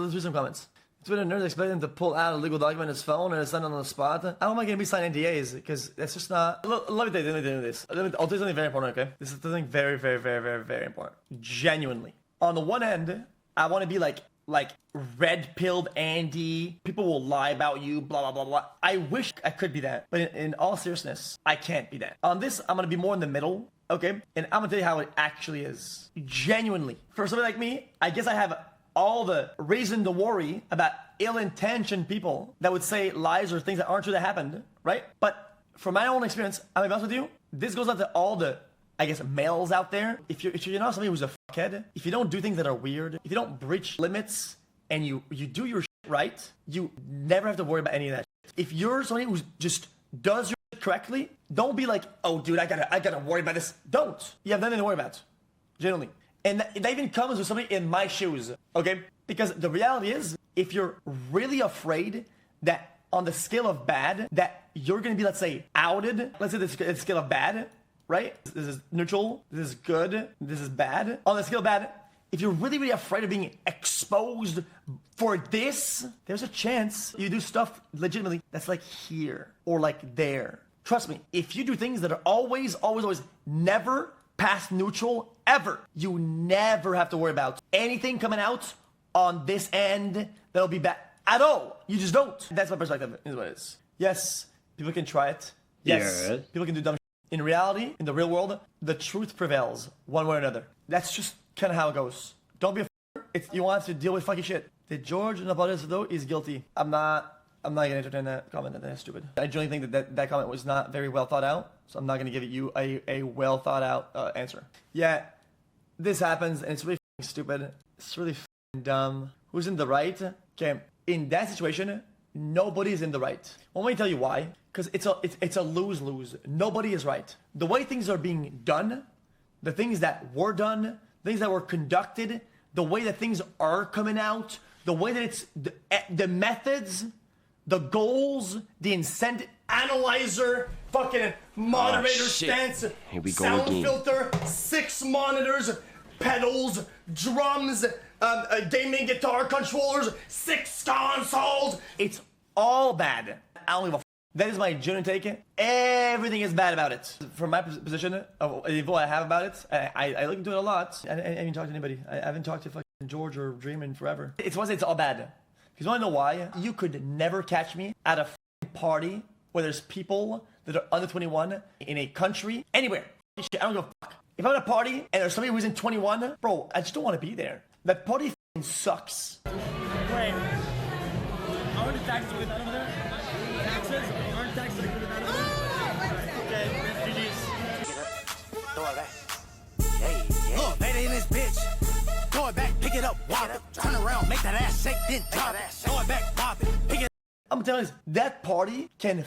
let's read some comments. Twitter nerds expect him to pull out a legal document on his phone and sign it on the spot. How am I going to be signing NDAs? Because that's just not... Let me tell you this. I'll tell you something very important, okay? This is something very, very, very, very, very important. Genuinely. On the one end, I want to be like red-pilled Andy. People will lie about you, blah, blah, blah, blah. I wish I could be that. But in all seriousness, I can't be that. On this, I'm going to be more in the middle, okay? And I'm going to tell you how it actually is. Genuinely. For somebody like me, I guess I have all the reason to worry about ill-intentioned people that would say lies or things that aren't true that happened, right? But from my own experience, I'm gonna be honest with you, this goes out to all the, I guess, males out there. If you're not somebody who's a fuckhead, if you don't do things that are weird, if you don't breach limits, and you do your shit right, you never have to worry about any of that shit. If you're somebody who just does your shit correctly, don't be like, oh dude, I gotta worry about this. Don't. You have nothing to worry about, generally. And that even comes with somebody in my shoes, okay? Because the reality is, if you're really afraid that on the scale of bad, that you're gonna be, let's say, outed, let's say the scale of bad, right? This is neutral, this is good, this is bad. On the scale of bad, if you're really, really afraid of being exposed for this, there's a chance you do stuff legitimately that's like here or like there. Trust me, if you do things that are always never past neutral, ever, you never have to worry about anything coming out on this end that'll be bad at all. You just don't. That's my perspective, is what it is. Yes, people can try it. Yes, people can do dumb shit. In reality, in the real world, the truth prevails one way or another. That's just kind of how it goes. Don't be a f***er. You want to deal with fucking shit. The GeorgeNotFound though is guilty. I'm not gonna entertain that comment. That's stupid. I genuinely think that comment was not very well thought out. So I'm not gonna give you a well thought out answer. Yeah, this happens and it's really stupid. It's really dumb. Who's in the right? Okay, in that situation, nobody's in the right. Well, let me tell you why. Because it's a lose-lose. Nobody is right. The way things are being done, the things that were done, things that were conducted, the way that things are coming out, the way that it's the methods, the goals, the incentive analyzer, fucking moderator stance, sound filter, 6 monitors, pedals, drums, gaming guitar controllers, 6 consoles. It's all bad. I don't give a f. That is my genuine take. Everything is bad about it. From my position of the info I have about it, I look into it a lot. I haven't talked to anybody. I haven't talked to fucking George or Dream in forever. It's all bad. Because you wanna know why? You could never catch me at a party where there's people that are under 21 in a country, anywhere. I don't give a fuck. If I'm at a party and there's somebody who's in 21, bro, I just don't want to be there. That party sucks. Wait, are the taxes with that over there? Taxes? Aren't taxes with that over there? Okay, GG's. Get up, throw it back. Yeah. Look, lady in this bitch. Throw it back, pick it up, walk it, turn around, make that ass shake, then drop it. Throw it back, pop it, pick it up. I'm telling you, that party can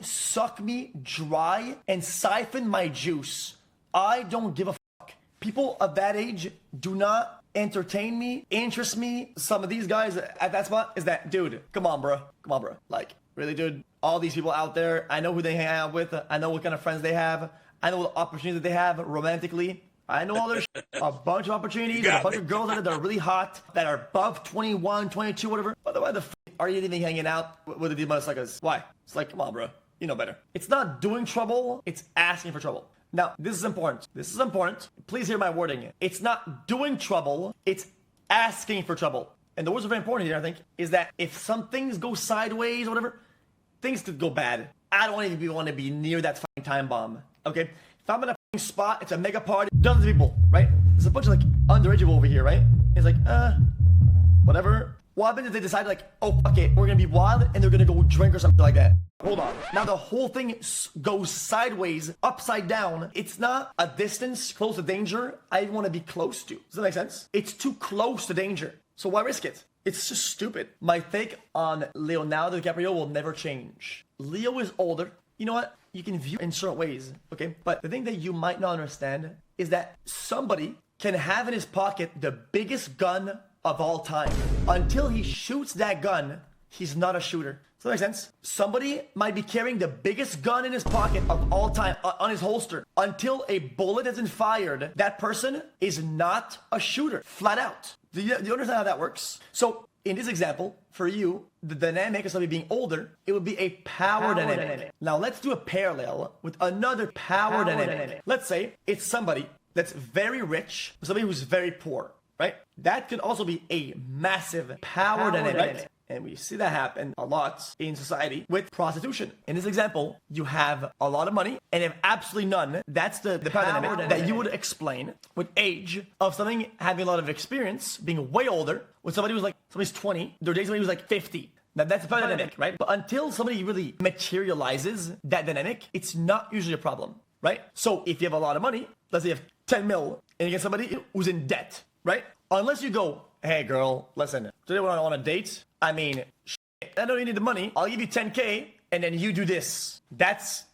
suck me dry and siphon my juice. I don't give a fuck. People of that age do not entertain me, interest me. Some of these guys at that spot is that, dude, come on, bro. Like, really, dude? All these people out there, I know who they hang out with. I know what kind of friends they have. I know what opportunities they have romantically. I know all their shit. A bunch of opportunities, a bunch of girls out there that are really hot, that are above 21, 22, whatever. By the way, the f are you even hanging out with these motherfuckers? Why? It's like, come on, bro. You know better. It's not doing trouble, it's asking for trouble. Now, this is important. Please hear my wording. It's not doing trouble, it's asking for trouble. And the words are very important here, I think, is that if some things go sideways or whatever, things could go bad. I don't even want to be near that fucking time bomb, okay? If I'm in a fucking spot, it's a mega party, dozens of people, right? There's a bunch of like underage people over here, right? It's like, whatever. What happens if they decide like, oh, fuck it, we're gonna be wild and they're gonna go drink or something like that? Hold on. Now the whole thing goes sideways, upside down. It's not a distance close to danger I want to be close to. Does that make sense? It's too close to danger. So why risk it? It's just stupid. My take on Leonardo DiCaprio will never change. Leo is older. You know what? You can view in certain ways, okay? But the thing that you might not understand is that somebody can have in his pocket the biggest gun of all time. Until he shoots that gun, he's not a shooter. Does that make sense? Somebody might be carrying the biggest gun in his pocket of all time on his holster. Until a bullet isn't fired, that person is not a shooter. Flat out. Do you understand how that works? So in this example, for you, the dynamic of somebody being older, it would be a power dynamic. Now let's do a parallel with another power dynamic. Let's say it's somebody that's very rich, somebody who's very poor, right? That could also be a massive power dynamic, right? And we see that happen a lot in society with prostitution. In this example, you have a lot of money and you have absolutely none. That's the power dynamic that you would explain with age of something having a lot of experience, being way older, with somebody who's like, somebody's 20, there are days somebody who's like 50. Now that's the power dynamic, right? But until somebody really materializes that dynamic, it's not usually a problem, right? So if you have a lot of money, let's say you have 10 mil, and you get somebody who's in debt, right? Unless you go, hey girl, listen, today we're on a date. I mean, shit, I don't need the money. I'll give you 10K and then you do this. That's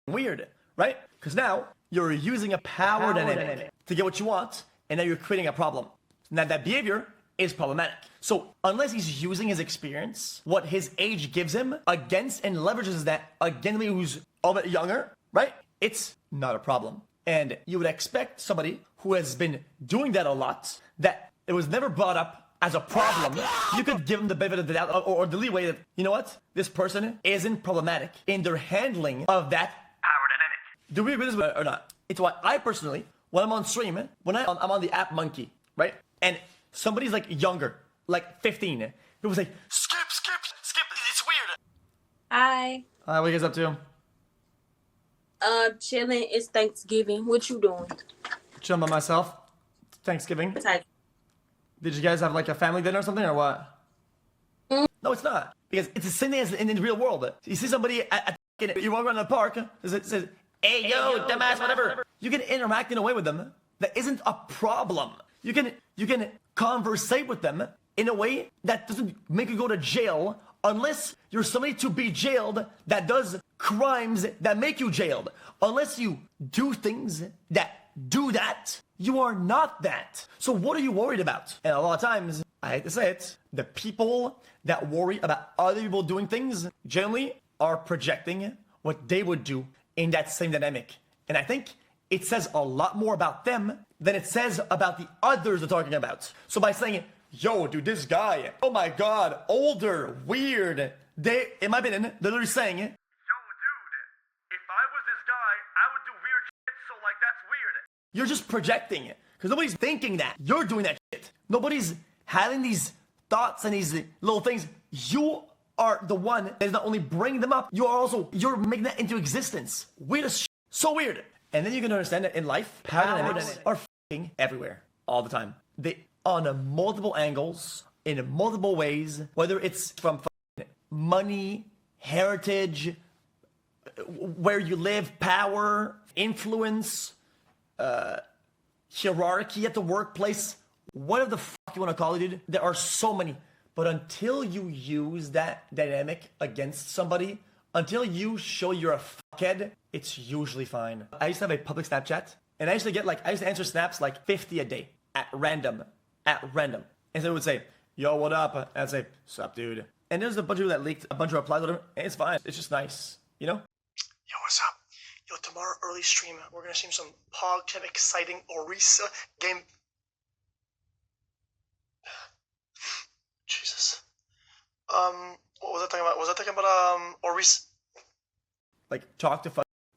weird, right? Because now you're using a power dynamic to get what you want, and now you're creating a problem. Now that behavior is problematic. So unless he's using his experience, what his age gives him against and leverages that against somebody who's a bit younger, right? It's not a problem. And you would expect somebody who has been doing that a lot, that it was never brought up as a problem, you could give them the benefit of the doubt or the leeway that, you know what, this person isn't problematic in their handling of that power dynamic. Do we agree with this or not? It's why I personally, when I'm on stream, when I'm on the app Monkey, right? And somebody's like younger, like 15, people say, skip, it's weird. Hi. Hi, what are you guys up to? Chilling. It's Thanksgiving. What you doing? Chilling by myself. Thanksgiving. Did you guys have like a family dinner or something or what? No, it's not. Because it's the same thing as in the real world. You see somebody you walk around the park, it says, hey, yo, dumbass, whatever. You can interact in a way with them that isn't a problem. You can conversate with them in a way that doesn't make you go to jail unless you're somebody to be jailed that does crimes that make you jailed. Unless you do things that do that, you are not that. So what are you worried about? And a lot of times, I hate to say it, the people that worry about other people doing things generally are projecting what they would do in that same dynamic. And I think it says a lot more about them than it says about the others they're talking about. So by saying, yo, dude, this guy, oh my God, older, weird, they, in my opinion, they're literally saying, yo, dude, if I was this guy, I would do weird shit, so like, that's weird. You're just projecting it, because nobody's thinking that. You're doing that shit. Nobody's having these thoughts and these little things. You are the one that is not only bringing them up, you're making that into existence. Weird as shit. So weird. And then you can understand that in life, power dynamics are f***ing everywhere, all the time. They on multiple angles, in multiple ways, whether it's from money, heritage, where you live, power, influence, hierarchy at the workplace, whatever the fuck you want to call it, dude. There are so many. But until you use that dynamic against somebody, until you show you're a fuckhead, it's usually fine. I used to have a public Snapchat, and I used to answer snaps like 50 a day at random. And so it would say, yo, what up? And I'd say, sup, dude. And there's a bunch of people that leaked a bunch of replies, whatever, and it's fine. It's just nice, you know? Yo, what's up? Yo, tomorrow early stream, we're gonna stream some PogChamp exciting Orisa game. Jesus. What was I talking about? Was I talking about Orisa? Like, talk to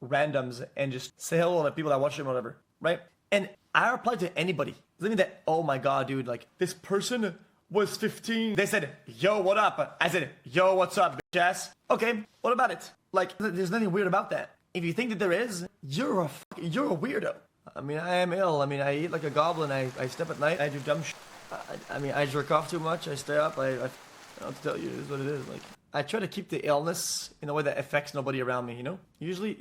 randoms and just say hello to people that watch them or whatever, right? And I replied to anybody. Does that mean that, oh my God, dude, like, this person was 15. They said, yo, what up? I said, yo, what's up, bitch ass? Okay, what about it? Like, there's nothing weird about that. If you think that there is, you're a weirdo. I mean, I am ill. I mean, I eat like a goblin. I step at night. I do dumb shit. I mean, I jerk off too much. I stay up. I don't know what to tell you. It is what it is. Like, I try to keep the illness in a way that affects nobody around me, you know? Usually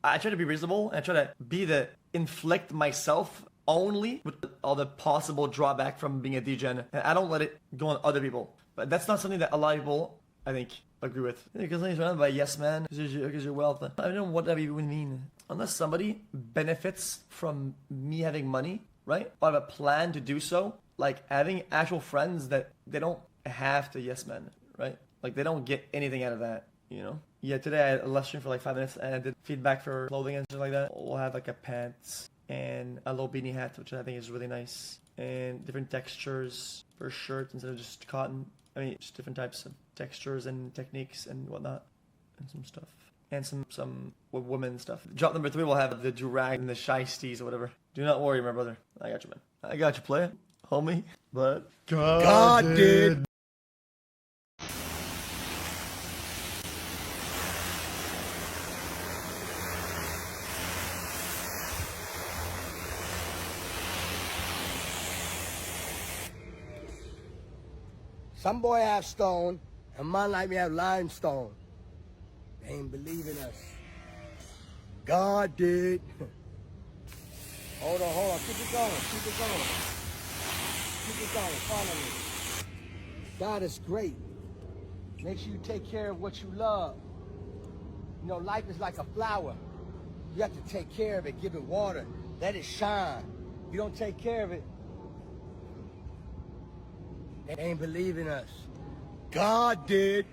I try to be reasonable, and I try to be inflict myself only with all the possible drawback from being a degen. And I don't let it go on other people. But that's not something that a lot of people, I think, agree with. Because he's surrounded by yes man, because you're wealth. I don't know what that even mean. Unless somebody benefits from me having money, right? Or have a plan to do so, like having actual friends that they don't have to yes man, right? Like they don't get anything out of that, you know? Yeah, today I had a live stream for like 5 minutes and I did feedback for clothing and stuff like that. We'll have like a pants and a low beanie hat, which I think is really nice. and different textures for shirts instead of just cotton. I mean, just different types of textures and techniques and whatnot, and some stuff. And some women stuff. Drop number 3 will have the durag and the shiesties or whatever. Do not worry, my brother. I got you, man. I got you, player, homie. But God did. Some boy have stone, and man like me have limestone. They ain't believing us. God did. Hold on. Keep it going. Keep it going. Follow me. God is great. Make sure you take care of what you love. You know, life is like a flower. You have to take care of it, give it water, let it shine. If you don't take care of it, they ain't believing us. God did.